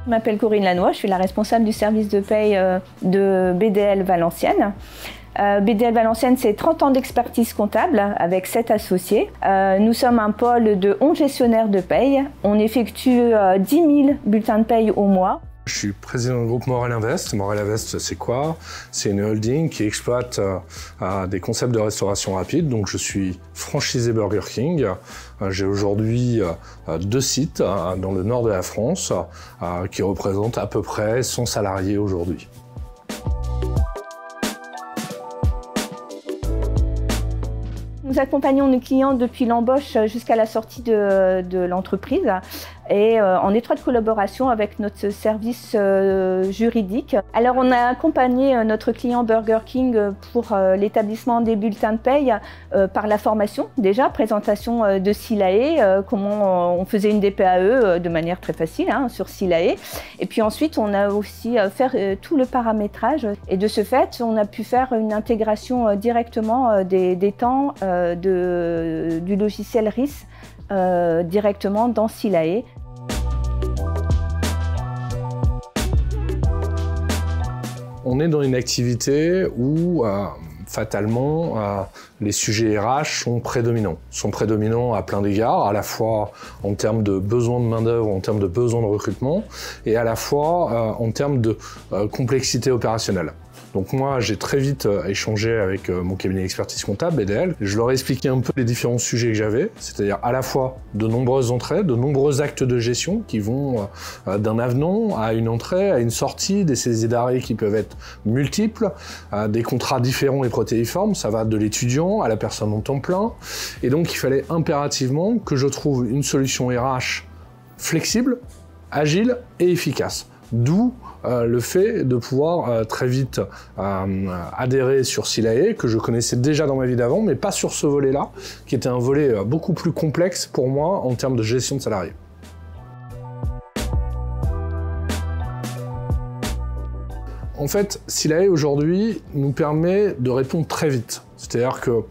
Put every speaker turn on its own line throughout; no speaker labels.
Je m'appelle Corinne Lannoy, je suis la responsable du service de paye de BDL Valenciennes. BDL Valenciennes, c'est 30 ans d'expertise comptable avec 7 associés. Nous sommes un pôle de 11 gestionnaires de paye. On effectue 10 000 bulletins de paye au mois.
Je suis président du groupe Morel Invest. Morel Invest, c'est quoi? C'est une holding qui exploite des concepts de restauration rapide. Donc je suis franchisé Burger King. J'ai aujourd'hui 2 sites dans le nord de la France qui représentent à peu près 100 salariés aujourd'hui.
Nous accompagnons nos clients depuis l'embauche jusqu'à la sortie de l'entreprise et en étroite collaboration avec notre service juridique. Alors on a accompagné notre client Burger King pour l'établissement des bulletins de paye par la formation déjà, présentation de SILAE, comment on faisait une DPAE de manière très facile sur SILAE. Et puis ensuite on a aussi fait tout le paramétrage et de ce fait on a pu faire une intégration directement des temps du logiciel RIS directement dans SILAE.
On est dans une activité où fatalement les sujets RH sont prédominants à plein d'égards, à la fois en termes de besoin de main-d'œuvre, en termes de besoin de recrutement et à la fois en termes de complexité opérationnelle. Donc moi, j'ai très vite échangé avec mon cabinet d'expertise comptable, BDL. Je leur ai expliqué un peu les différents sujets que j'avais, c'est-à-dire à la fois de nombreuses entrées, de nombreux actes de gestion qui vont d'un avenant à une entrée, à une sortie, des saisies d'arrêt qui peuvent être multiples, des contrats différents et protéiformes, ça va de l'étudiant à la personne en temps plein. Et donc il fallait impérativement que je trouve une solution RH flexible, agile et efficace. D'où le fait de pouvoir très vite adhérer sur SILAE, que je connaissais déjà dans ma vie d'avant, mais pas sur ce volet-là, qui était un volet beaucoup plus complexe pour moi en termes de gestion de salariés. En fait, SILAE aujourd'hui nous permet de répondre très vite. C'est-à-dire que,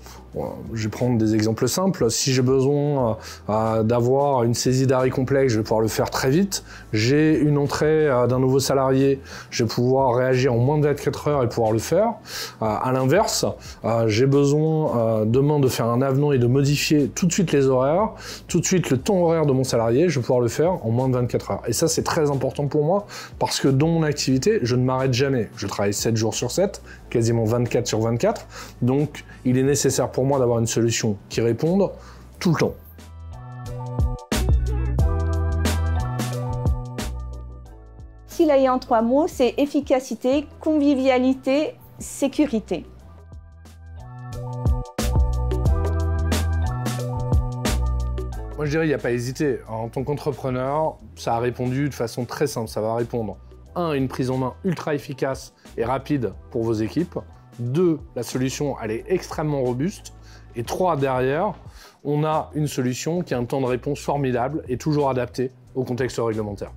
je vais prendre des exemples simples, si j'ai besoin d'avoir une saisie d'arrêt complexe, je vais pouvoir le faire très vite. J'ai une entrée d'un nouveau salarié, je vais pouvoir réagir en moins de 24 heures et pouvoir le faire. À l'inverse, j'ai besoin demain de faire un avenant et de modifier tout de suite les horaires, tout de suite le temps horaire de mon salarié, je vais pouvoir le faire en moins de 24 heures. Et ça, c'est très important pour moi parce que dans mon activité, je ne m'arrête jamais. Je travaille 7 jours sur 7, quasiment 24 sur 24. Donc, il est nécessaire pour moi d'avoir une solution qui réponde tout le temps.
SILAE en 3 mots, c'est efficacité, convivialité, sécurité.
Moi, je dirais qu'il n'y a pas à hésiter. En tant qu'entrepreneur, ça a répondu de façon très simple. Ça va répondre 1. Une prise en main ultra efficace et rapide pour vos équipes. 2. La solution, elle est extrêmement robuste. Et 3. Derrière, on a une solution qui a un temps de réponse formidable et toujours adapté au contexte réglementaire.